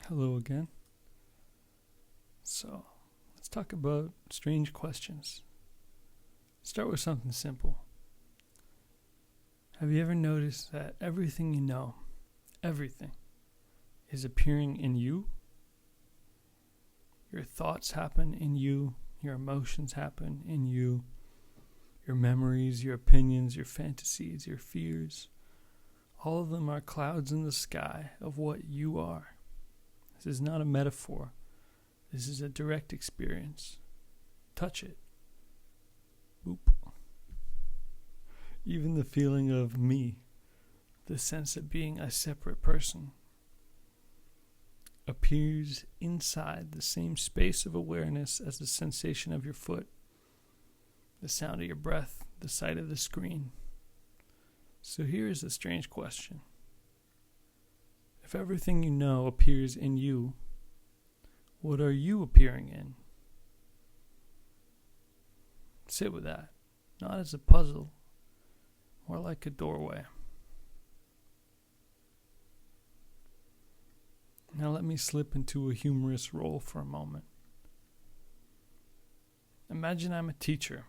Hello again. So, let's talk about strange questions. Start with something simple. Have you ever noticed that everything you know, everything, is appearing in you? Your thoughts happen in you, your emotions happen in you, your memories, your opinions, your fantasies, your fears. All of them are clouds in the sky of what you are. This is not a metaphor. This is a direct experience. Touch it. Boop. Even the feeling of me, the sense of being a separate person, appears inside the same space of awareness as the sensation of your foot, the sound of your breath, the sight of the screen. So here is a strange question. If everything you know appears in you, what are you appearing in? Sit with that, not as a puzzle, more like a doorway. Now let me slip into a humorous role for a moment. Imagine I'm a teacher.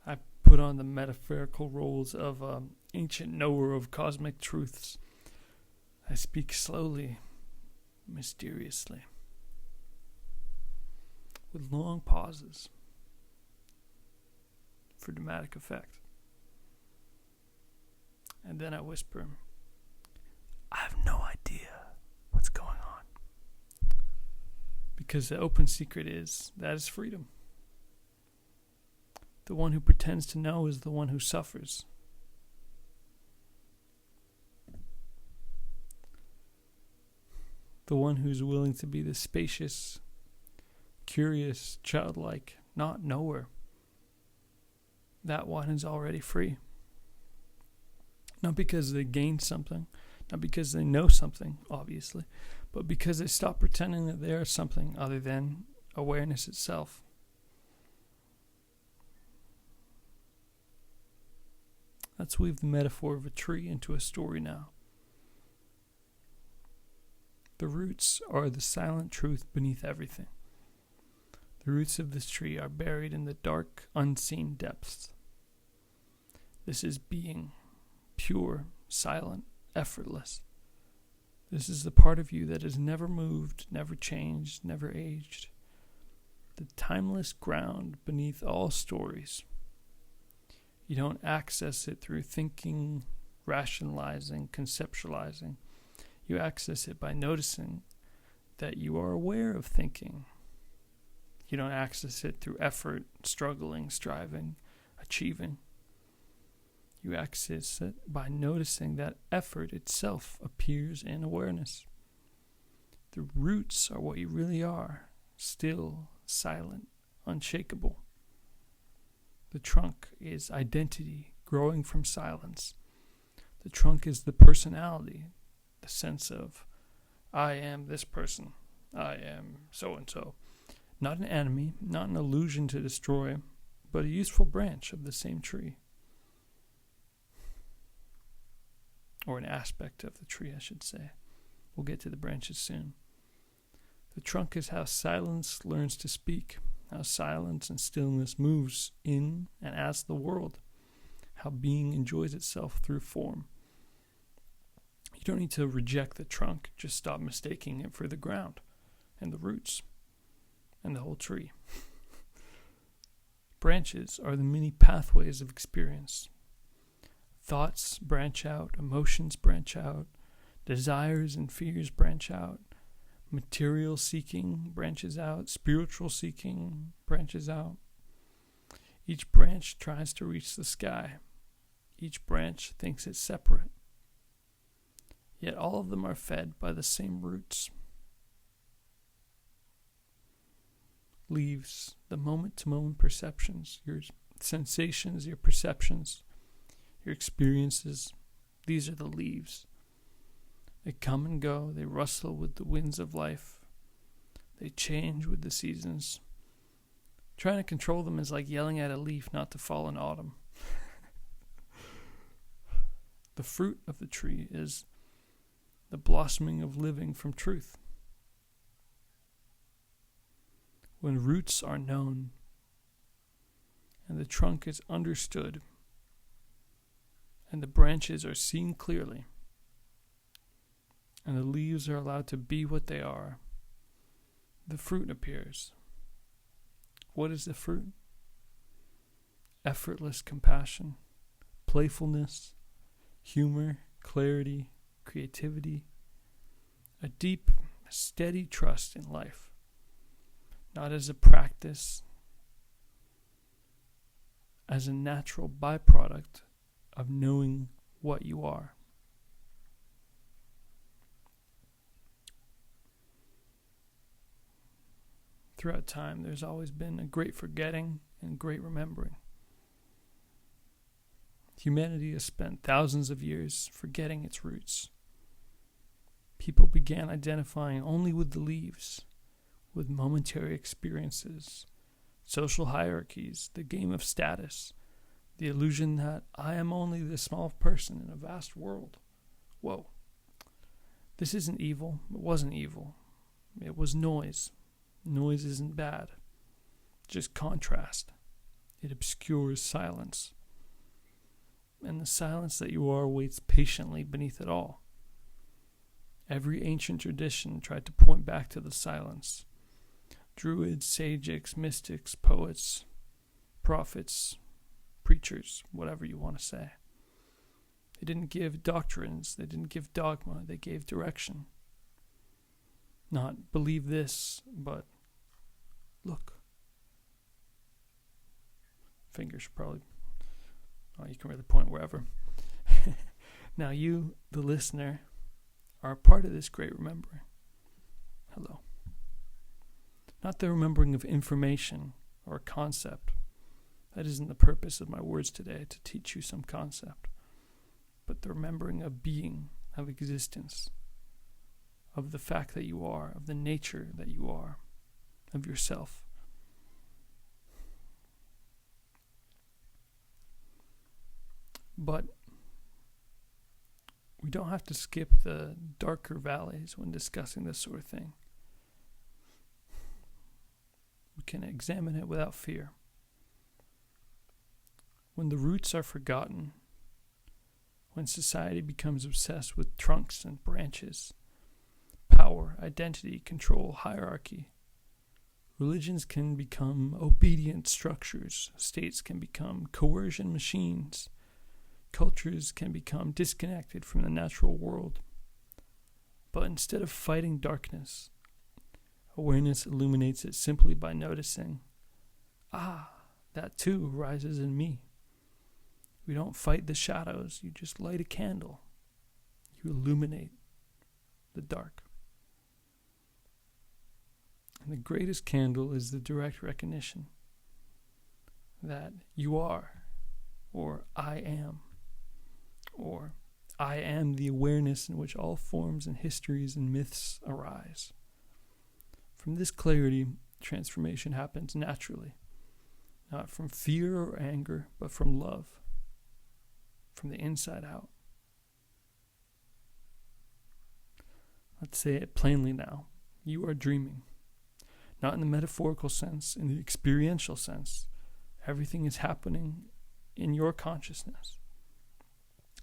I put on the metaphorical roles of an ancient knower of cosmic truths. I speak slowly, mysteriously, with long pauses for dramatic effect. And then I whisper, I have no idea what's going on. Because the open secret is, that is freedom. The one who pretends to know is the one who suffers. The one who's willing to be the spacious, curious, childlike, not knower. That one is already free. Not because they gained something, not because they know something, obviously, but because they stop pretending that they are something other than awareness itself. Let's weave the metaphor of a tree into a story now. The roots are the silent truth beneath everything. The roots of this tree are buried in the dark, unseen depths. This is being, pure, silent, effortless. This is the part of you that has never moved, never changed, never aged. The timeless ground beneath all stories. You don't access it through thinking, rationalizing, conceptualizing. You access it by noticing that you are aware of thinking. You don't access it through effort, struggling, striving, achieving. You access it by noticing that effort itself appears in awareness. The roots are what you really are, still, silent, unshakable. The trunk is identity growing from silence. The trunk is the personality, the sense of, I am this person, I am so-and-so. Not an enemy, not an illusion to destroy, but a useful branch of the same tree. Or an aspect of the tree, I should say. We'll get to the branches soon. The trunk is how silence learns to speak, how silence and stillness moves in and as the world, how being enjoys itself through form. You don't need to reject the trunk, just stop mistaking it for the ground and the roots and the whole tree. Branches are the many pathways of experience. Thoughts branch out, emotions branch out, desires and fears branch out, material seeking branches out, spiritual seeking branches out. Each branch tries to reach the sky. Each branch thinks it's separate. Yet all of them are fed by the same roots. Leaves, the moment-to-moment perceptions, your sensations, your perceptions, your experiences, these are the leaves. They come and go, they rustle with the winds of life. They change with the seasons. Trying to control them is like yelling at a leaf not to fall in autumn. The fruit of the tree is the blossoming of living from truth. When roots are known and the trunk is understood and the branches are seen clearly and the leaves are allowed to be what they are, the fruit appears. What is the fruit? Effortless compassion, playfulness, humor, clarity, creativity, a deep, steady trust in life, not as a practice, as a natural byproduct of knowing what you are. Throughout time, there's always been a great forgetting and great remembering. Humanity has spent thousands of years forgetting its roots. People began identifying only with the leaves, with momentary experiences, social hierarchies, the game of status, the illusion that I am only this small person in a vast world. Whoa. This isn't evil. It wasn't evil. It was noise. Noise isn't bad. Just contrast. It obscures silence. And the silence that you are waits patiently beneath it all. Every ancient tradition tried to point back to the silence. Druids, sages, mystics, poets, prophets, preachers, whatever you want to say. They didn't give doctrines, they didn't give dogma, they gave direction. Not believe this, but look. Fingers probably, you can really point wherever. Now you, the listener, are a part of this great remembering. Hello. Not the remembering of information or a concept. That isn't the purpose of my words today, to teach you some concept. But the remembering of being, of existence, of the fact that you are, of the nature that you are, of yourself. But we don't have to skip the darker valleys when discussing this sort of thing. We can examine it without fear. When the roots are forgotten, when society becomes obsessed with trunks and branches, power, identity, control, hierarchy, religions can become obedient structures, states can become coercion machines, cultures can become disconnected from the natural world. But instead of fighting darkness, awareness illuminates it simply by noticing, that too rises in me. We don't fight the shadows, you just light a candle. You illuminate the dark. And the greatest candle is the direct recognition that you are, or I am, or I am the awareness in which all forms and histories and myths arise. From this clarity, transformation happens naturally, not from fear or anger, but from love, from the inside out. Let's say it plainly now. You are dreaming. Not in the metaphorical sense, in the experiential sense. Everything is happening in your consciousness.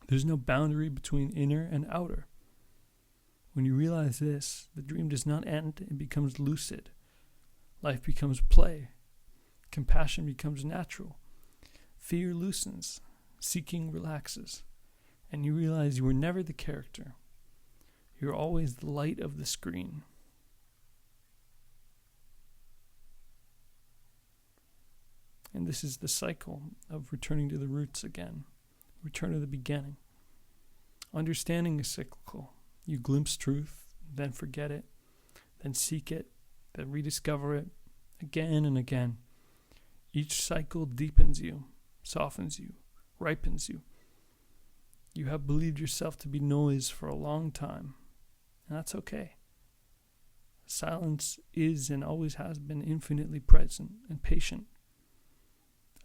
There's no boundary between inner and outer. When you realize this, the dream does not end, it becomes lucid. Life becomes play. Compassion becomes natural. Fear loosens. Seeking relaxes. And you realize you were never the character. You're always the light of the screen. And this is the cycle of returning to the roots again. Return to the beginning. Understanding is cyclical. You glimpse truth, then forget it, then seek it, then rediscover it, again and again. Each cycle deepens you, softens you, ripens you. You have believed yourself to be noise for a long time, and that's okay. Silence is and always has been infinitely present and patient.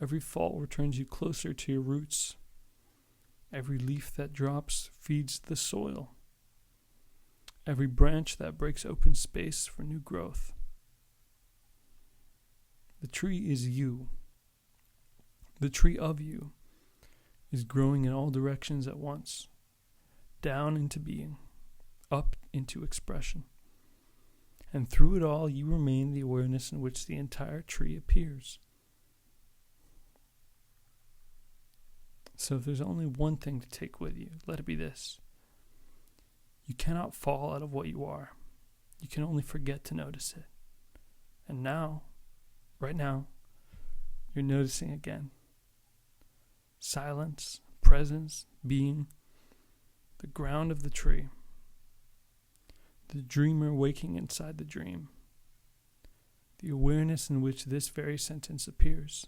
Every fall returns you closer to your roots. Every leaf that drops feeds the soil. every branch that breaks open space for new growth. The tree is you. The tree of you is growing in all directions at once, down into being, up into expression. And through it all, you remain the awareness in which the entire tree appears. So if there's only one thing to take with you, let it be this. You cannot fall out of what you are. You can only forget to notice it. And now, right now, you're noticing again. Silence, presence, being, the ground of the tree. The dreamer waking inside the dream. The awareness in which this very sentence appears.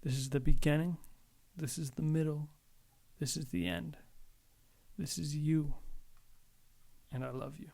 This is the beginning. This is the middle. This is the end. This is you. And I love you.